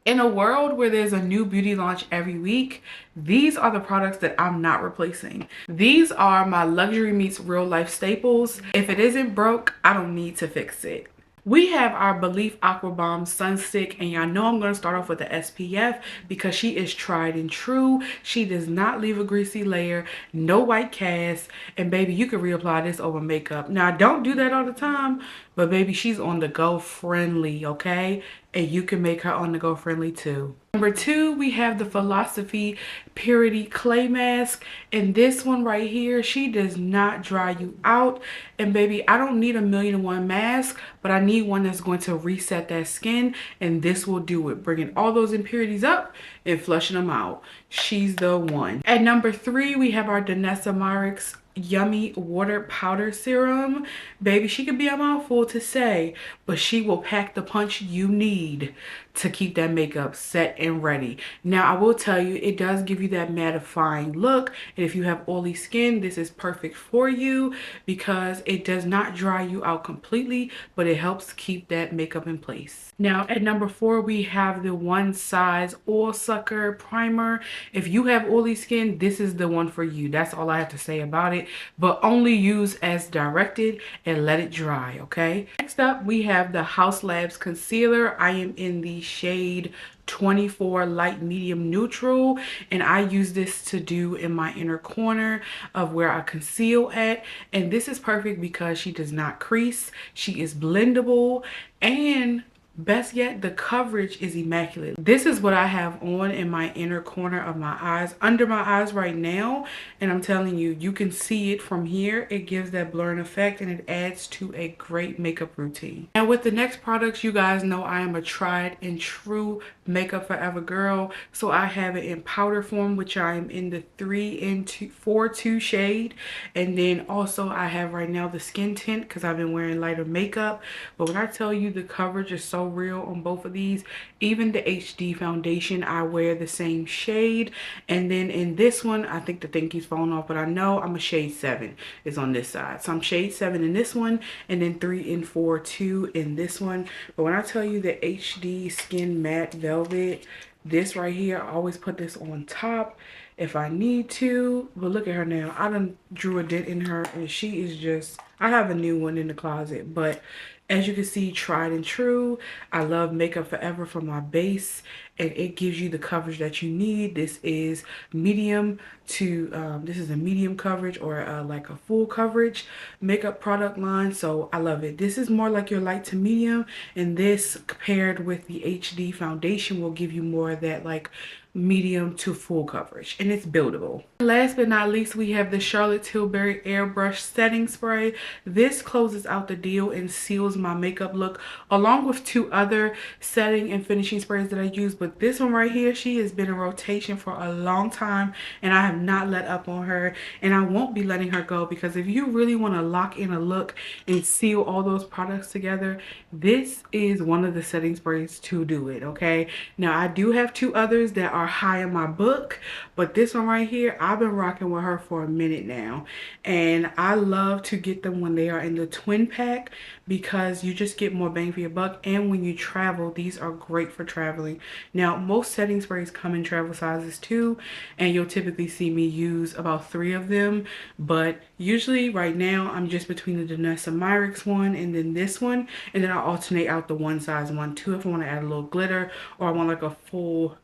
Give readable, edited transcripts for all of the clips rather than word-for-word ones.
In a world where there's a new beauty launch every week, these are the products that I'm not replacing. These are my luxury meets real life staples. If it isn't broke, I don't need to fix it. We have our Belif Aqua Bomb Sunstick, and y'all know I'm going to start off with the SPF because she is tried and true. She does not leave a greasy layer, no white cast, and baby, you can reapply this over makeup. Now, I don't do that all the time, but baby, she's on the go friendly, okay? And you can make her on the go friendly too. Number 2, we have the Philosophy Purity Clay Mask. And this one right here, she does not dry you out. And baby, I don't need a 1,000,001 mask, but I need one that's going to reset that skin. And this will do it, bringing all those impurities up and flushing them out. She's the one. At number 3, we have our Danessa Myricks Yummy Water Powder Serum. Baby, she could be a mouthful to say, but she will pack the punch you need to keep that makeup set and ready. Now, I will tell you, it does give you that mattifying look, and if you have oily skin, this is perfect for you because it does not dry you out completely, but it helps keep that makeup in place. Now, at number 4, we have the One Size Oil Sucker Primer. If you have oily skin, this is the one for you. That's all I have to say about it, but only use as directed and let it dry, okay? Next up, we have the Haus Labs Concealer. I am in the shade 24 light medium neutral, and I use this to do in my inner corner of where I conceal at. And this is perfect because she does not crease, she is blendable, and best yet, the coverage is immaculate. This is what I have on in my inner corner of my eyes, under my eyes right now, and I'm telling you, you can see it from here. It gives that blurring effect and it adds to a great makeup routine. Now with the next products, you guys know I am a tried and true makeup forever girl, so I have it in powder form, which I am in the 3-in-4-2 shade, and then also I have right now the skin tint because I've been wearing lighter makeup. But when I tell you the coverage is so real on both of these, even the HD foundation, I wear the same shade. And then in this one, I think the thing keeps falling off, but I know I'm a shade 7 is on this side, so I'm shade 7 in this one, and then 3-in-4-2 in this one. But when I tell you the HD Skin Matte Velvet, this right here, I always put this on top if I need to. But look at her now, I done drew a dent in her, and she is just, I have a new one in the closet, but as you can see, tried and true. I love Makeup Forever for my base, and it gives you the coverage that you need. This is medium to, this is a medium coverage or like a full coverage makeup product line, so I love it. This is more like your light to medium, and this paired with the HD foundation will give you more of that like medium to full coverage, and it's buildable. Last but not least, we have the Charlotte Tilbury Airbrush Setting Spray. This closes out the deal and seals my makeup look, along with 2 other setting and finishing sprays that I use. But this one right here, she has been in rotation for a long time, and I have not let up on her, and I won't be letting her go, because if you really want to lock in a look and seal all those products together, this is one of the setting sprays to do it, okay? Now, I do have 2 others that are high in my book, but this one right here, I've been rocking with her for a minute now, and I love to get them when they are in the twin pack because you just get more bang for your buck. And when you travel, these are great for traveling. Now, most setting sprays come in travel sizes too, and you'll typically see me use about 3 of them, but usually right now I'm just between the Danessa Myricks one and then this one, and then I'll alternate out the One Size one too if I want to add a little glitter, or I want like a full,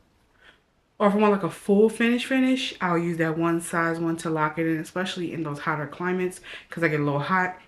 or if I want like a full finish, I'll use that One Size one to lock it in, especially in those hotter climates, because I get a little hot.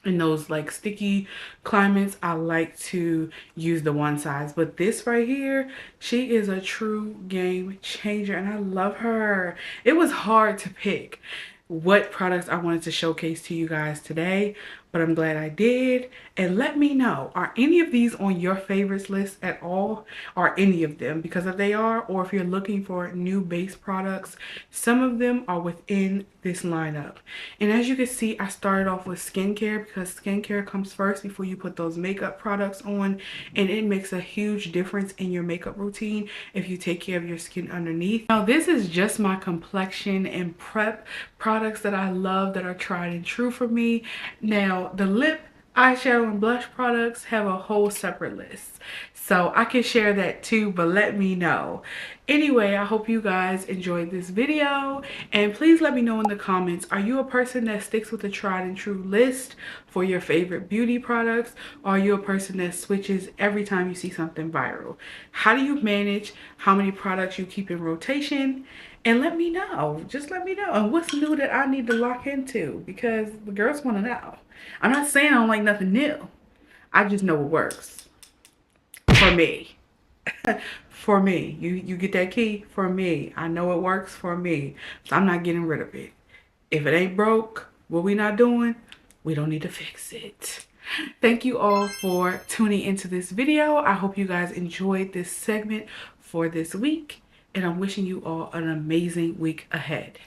In those like sticky climates, I like to use the One Size. But this right here, she is a true game changer, and I love her. It was hard to pick what products I wanted to showcase to you guys today, but I'm glad I did. And let me know, are any of these on your favorites list at all? Are any of them? Because if they are, or if you're looking for new base products, some of them are within this lineup. And as you can see, I started off with skincare because skincare comes first before you put those makeup products on, and it makes a huge difference in your makeup routine if you take care of your skin underneath. Now, this is just my complexion and prep products that I love that are tried and true for me. Now, the lip, eyeshadow, and blush products have a whole separate list. so I can share that too, but let me know. Anyway, I hope you guys enjoyed this video, and please let me know in the comments, are you a person that sticks with a tried and true list for your favorite beauty products, or are you a person that switches every time you see something viral? How do you manage how many products you keep in rotation? And let me know, just let me know. And what's new that I need to lock into, because the girls want to know. I'm not saying I don't like nothing new. I just know it works. For me. For me. You get that key? For me. I know it works for me. So I'm not getting rid of it. If it ain't broke, what we not doing, we don't need to fix it. Thank you all for tuning into this video. I hope you guys enjoyed this segment for this week. And I'm wishing you all an amazing week ahead.